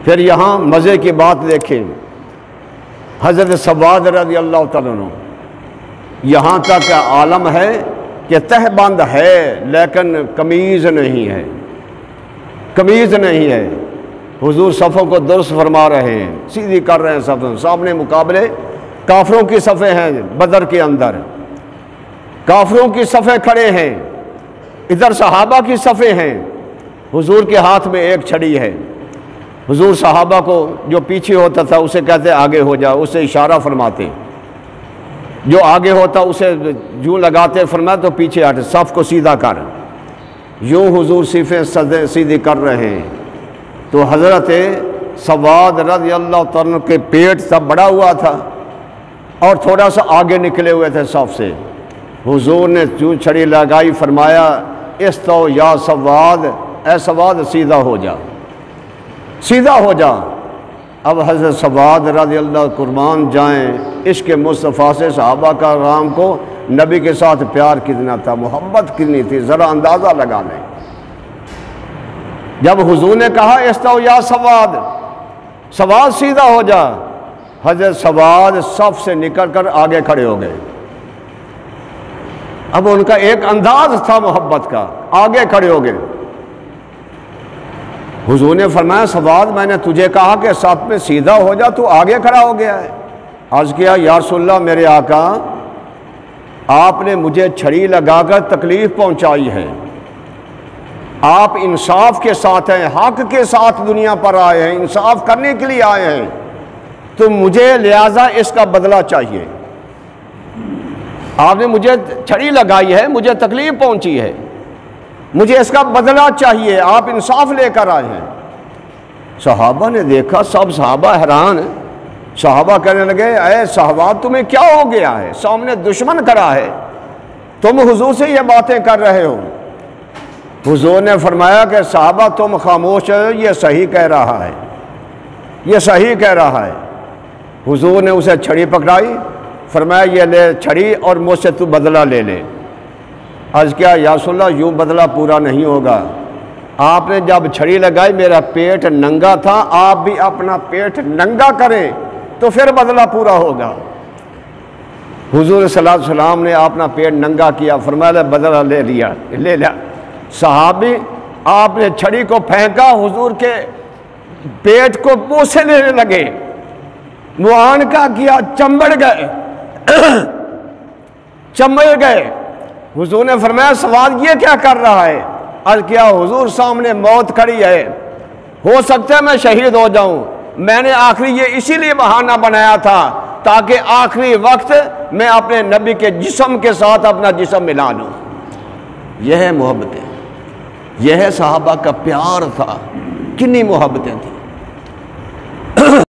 پھر یہاں مزے کی بات دیکھیں، حضرت سواد رضی اللہ تعالیٰ عنہ یہاں تک عالم ہے کہ تہ بند ہے لیکن قمیض نہیں ہے، قمیض نہیں ہے۔ حضور صفوں کو درست فرما رہے ہیں، سیدھی کر رہے ہیں صفوں، سامنے مقابلے کافروں کی صفیں ہیں، بدر کے اندر کافروں کی صفیں کھڑے ہیں، ادھر صحابہ کی صفیں ہیں، حضور کے ہاتھ میں ایک چھڑی ہے۔ حضور صحابہ کو جو پیچھے ہوتا تھا اسے کہتے آگے ہو جا، اسے اشارہ فرماتے، جو آگے ہوتا اسے یوں لگاتے، فرمایا تو پیچھے ہٹ، صف کو سیدھا کر۔ یوں حضور صفیں سیدھی کر رہے ہیں تو حضرت سواد رضی اللہ تعالیٰ کے پیٹ سب بڑا ہوا تھا اور تھوڑا سا آگے نکلے ہوئے تھے صف سے۔ حضور نے یوں چھڑی لگائی، فرمایا استو یا سواد، اے سواد سیدھا ہو جا، سیدھا ہو جا۔ اب حضرت سواد رضی اللہ قربان جائیں، عشق مصطفیٰ سے صحابہ کا رام کو نبی کے ساتھ پیار کتنا تھا، محبت کتنی تھی، ذرا اندازہ لگا لیں۔ جب حضور نے کہا استو یا سواد، سواد سیدھا ہو جا، حضرت سواد صف سے نکل کر آگے کھڑے ہو گئے۔ اب ان کا ایک انداز تھا محبت کا، آگے کھڑے ہو گئے۔ حضور نے فرمایا سواد میں نے تجھے کہا کہ صف میں سیدھا ہو جا، تو آگے کھڑا ہو گیا ہے۔ عرض کیا یا رسول اللہ میرے آقا، آپ نے مجھے چھڑی لگا کر تکلیف پہنچائی ہے، آپ انصاف کے ساتھ ہیں، حق کے ساتھ دنیا پر آئے ہیں، انصاف کرنے کے لیے آئے ہیں، تو مجھے لہٰذا اس کا بدلہ چاہیے۔ آپ نے مجھے چھڑی لگائی ہے، مجھے تکلیف پہنچی ہے، مجھے اس کا بدلہ چاہیے، آپ انصاف لے کر آئے ہیں۔ صحابہ نے دیکھا، سب صحابہ حیران، صحابہ کہنے لگے اے صحابہ تمہیں کیا ہو گیا ہے، سامنے دشمن کھڑا ہے، تم حضور سے یہ باتیں کر رہے ہو۔ حضور نے فرمایا کہ صحابہ تم خاموش ہو، یہ صحیح کہہ رہا ہے، یہ صحیح کہہ رہا ہے۔ حضور نے اسے چھڑی پکڑائی، فرمایا یہ لے چھڑی اور مجھ سے تو بدلہ لے لے۔ عرض کیا یا رسول اللہ یوں بدلہ پورا نہیں ہوگا، آپ نے جب چھڑی لگائی میرا پیٹ ننگا تھا، آپ بھی اپنا پیٹ ننگا کریں تو پھر بدلہ پورا ہوگا۔ حضور صلی اللہ علیہ وسلم نے اپنا پیٹ ننگا کیا، فرمایا بدلہ لے لیا، لے لیا۔ صحابی آپ نے چھڑی کو پھینکا، حضور کے پیٹ کو بوسے لینے لگے، معانقہ کیا، چمبڑ گئے، چمبڑ گئے۔ حضور نے فرمایا سواد یہ کیا کر رہا ہے؟ عرض کیا حضور سامنے موت کھڑی ہے، ہو سکتا ہے میں شہید ہو جاؤں، میں نے آخری یہ اسی لیے بہانہ بنایا تھا تاکہ آخری وقت میں اپنے نبی کے جسم کے ساتھ اپنا جسم ملا لوں۔ یہ ہے محبتیں، یہ ہے صحابہ کا پیار تھا، کتنی محبتیں تھیں۔